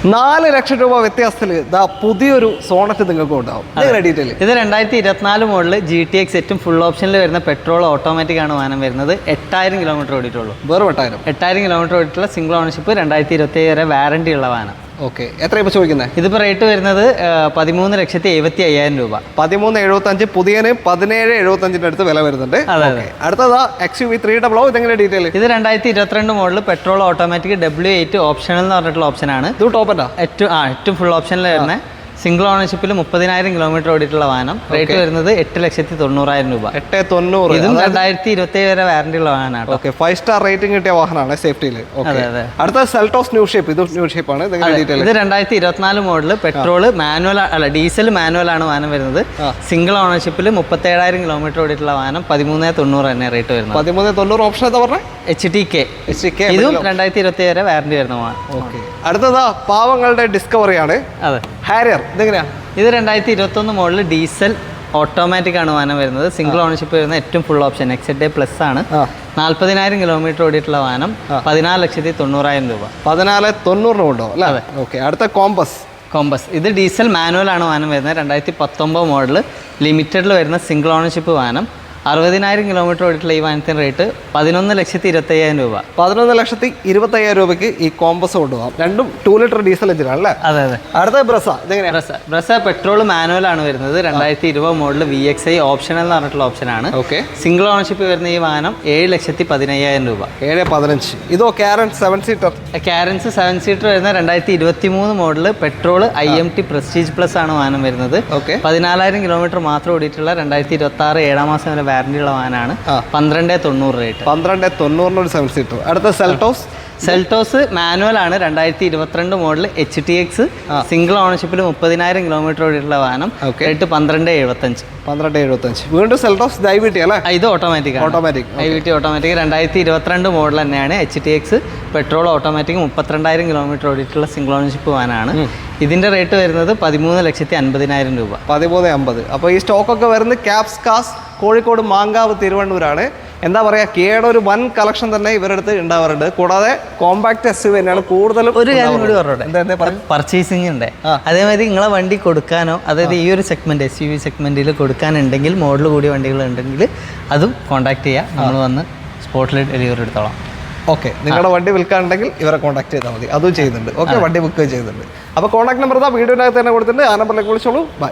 4 ലക്ഷം രൂപ വ്യത്യാസത്തിൽ ഇതാ പുതിയൊരു സോണറ്റ് നിങ്ങൾക്ക് ഉണ്ടാവും. ഡീറ്റെയിൽ ഇത് 2024 മോഡൽ GTX ഏറ്റവും ഫുൾ ഓപ്ഷനിൽ വരുന്ന പെട്രോൾ ഓട്ടോമാറ്റിക് ആണ് വാഹനം വരുന്നത്. 8000 കിലോമീറ്റർ ഓടിയിട്ടുള്ളൂ. വെറും 8000 കിലോമീറ്റർ ഓടിയിട്ടുള്ള സിംഗിൾ ഓണർഷിപ്പ് 2027 വരെ വാറണ്ടി ഉള്ള വാഹനം. ഓക്കെ, എത്ര ഇപ്പോൾ ചോദിക്കുന്നത്? ഇതിപ്പോൾ റേറ്റ് വരുന്നത് 13,75,000 രൂപ. 13,75 പുതിയന് 17,75 അടുത്ത് വില വരുന്നുണ്ട്. അടുത്തതാ XUV300 ഇതെങ്ങനെ ഡീറ്റെയിൽ? ഇത് 2022 model petrol automatic W8 optional എന്ന് പറഞ്ഞിട്ടുള്ള ഓപ്ഷനാണ്. ഇത് ടോപ്പൻറ്റാ? ഏറ്റവും ഫുൾ ഓപ്ഷനിൽ വരുന്ന സിംഗിൾ ഓണർഷിപ്പിൽ 30,000 കിലോമീറ്റർ ഓടിയിട്ടുള്ള വാഹനം. റേറ്റ് വരുന്നത് 8,90,000 രൂപ. 8,90,000. ഇതും 2027 വരെ വാറണ്ടി ഉള്ള വാഹനമാണ്. ഓക്കെ, 5 സ്റ്റാർ റേറ്റിംഗ് കിട്ടിയ വാഹനമാണ് സേഫ്റ്റിയിൽ. അടുത്ത സെൽട്ടോസ് ന്യൂ ഷേപ്പ്. ഇത് ന്യൂ ഷേപ്പ് ആണ്. ഇത് 2024 മോഡൽ പെട്രോൾ മാനുവൽ അല്ല ഡീസൽ മാനുവൽ ആണ് വാഹനം വരുന്നത്. സിംഗിൾ ഓണർഷിപ്പിൽ 37,000 കിലോമീറ്റർ ഓടിയിട്ടുള്ള വാഹനം. 13,90 തന്നെ റേറ്റ് വരുന്നത്. 13,90 ഓപ്ഷൻ എന്താ പറഞ്ഞത്? HTK. ഇതും 2027 വരെ വാറണ്ടി വരുന്ന വാഹനം. ഓക്കെ, അടുത്തതാ പാവങ്ങളുടെ ഡിസ്കവറി ആണ്. അതെ, ഹാരിയർ. ഇതെങ്ങനെയാ? ഇത് 2021 മോഡൽ ഡീസൽ ഓട്ടോമാറ്റിക് ആണ് വാഹനം വരുന്നത്. സിംഗിൾ ഓണർഷിപ്പ് വരുന്ന ഏറ്റവും ഫുൾ ഓപ്ഷൻ XA പ്ലസ് ആണ്. 40,000 കിലോമീറ്റർ ഓടിയിട്ടുള്ള വാഹനം. 14,90,000 രൂപ. 14,90 ഉണ്ടോ അല്ലേ? ഓക്കെ, അടുത്ത കോമ്പസ്. ഇത് ഡീസൽ മാനുവൽ ആണ് വാഹനം വരുന്നത്. 2019 മോഡൽ ലിമിറ്റഡിൽ വരുന്ന സിംഗിൾ ഓണർഷിപ്പ് വാഹനം. 60,000 കിലോമീറ്റർ ഓടിയിട്ടുള്ള ഈ വാഹനത്തിൻ്റെ റേറ്റ് 11,25,000 രൂപ. 11,25,000 രൂപയ്ക്ക് ഈ കോമ്പസ് കൊണ്ടുപോകാം. രണ്ടും 2 ലിറ്റർ ഡീസൽ എഞ്ചിനാണല്ലേ? അതെ. അടുത്ത ബ്രസ പെട്രോൾ മാനുവൽ ആണ് വരുന്നത്. 2020 മോഡൽ VXI ഓപ്ഷണൽ എന്ന് പറഞ്ഞിട്ടുള്ള ഓപ്ഷനാണ്. ഓക്കെ, സിംഗിൾ ഓണർഷിപ്പ് വരുന്ന ഈ വാഹനം 7,15,000 രൂപ. 7,15. ഇതോ കാരൻസ് 7 സീറ്റർ? കാരൻസ് 7 സീറ്റർ വരുന്ന 2023 model petrol IMT prestige plus ആണ് വാഹനം വരുന്നത്. 14,000 കിലോമീറ്റർ മാത്രം ഓടിയിട്ടുള്ള 2026 7 മാസം വരെ വാറണ്ടി ഉള്ള വാഹനമാണ്. 12,90 റേറ്റ്. 12,90 7 സീറ്റർ. അടുത്ത സെൽട്ടോസ് മാനുവൽ ആണ്. 2022 മോഡൽ HTX സിംഗിൾ ഓണർഷിപ്പിൽ 30,000 കിലോമീറ്റർ ഓടിയിട്ടുള്ള വാഹനം. റേറ്റ് 12,75. വീണ്ടും സെൽട്ടോസ് IVT അല്ലേ? ഇത് ഓട്ടോമാറ്റിക് IVT ഓട്ടോമാറ്റിക് 2022 മോഡൽ തന്നെയാണ്. HTX പെട്രോൾ ഓട്ടോമാറ്റിക് 32,000 കിലോമീറ്റർ ഓടിയിട്ടുള്ള സിംഗിൾ ഓണർഷിപ്പ് വാഹനമാണ്. ഇതിന്റെ റേറ്റ് വരുന്നത് 13,50,000 രൂപ. 13,50. അപ്പോൾ ഈ സ്റ്റോക്കൊക്കെ വരുന്നത് ക്യാപ്സ് കാസ് കോഴിക്കോട് മാങ്കാവ് തിരുവണ്ണൂരാണ്. എന്താ പറയുക, കിയയുടെ ഒരു വൻ കളക്ഷൻ തന്നെ ഇവരുടെ അടുത്ത് ഉണ്ടാവാറുണ്ട്. കൂടാതെ കോമ്പാക്ട് SUV തന്നെയാണ് കൂടുതലും. ഒരു കാര്യം കൂടി പറഞ്ഞോട്ടെ, പർച്ചേസിംഗ് ഉണ്ട്. അതേമാതിരി നിങ്ങളെ വണ്ടി കൊടുക്കാനോ, അതായത് ഈ ഒരു സെഗ്മെന്റ് SUV സെഗ്മെന്റിൽ കൊടുക്കാനുണ്ടെങ്കിൽ, മോഡൽ കൂടിയ വണ്ടികൾ ഉണ്ടെങ്കിൽ അതും കോൺടാക്ട് ചെയ്യുക. നമ്മൾ വന്ന് സ്പോട്ടിൽ ഡെലിവറി എടുത്തോളാം. ഓക്കെ, നിങ്ങളുടെ വണ്ടി വിൽക്കാനുണ്ടെങ്കിൽ ഇവരെ കോൺടാക്ട് ചെയ്താൽ മതി. അതും ചെയ്യുന്നുണ്ട്. ഓക്കെ, വണ്ടി ബുക്ക് ചെയ്യുന്നുണ്ട്. അപ്പോൾ കോൺടാക്ട് നമ്പർ വീഡിയോനകത്ത് തന്നെ കൊടുത്തിട്ടുണ്ട്. ആ നമ്പറിലേക്ക് വിളിച്ചോളൂ. ബൈ.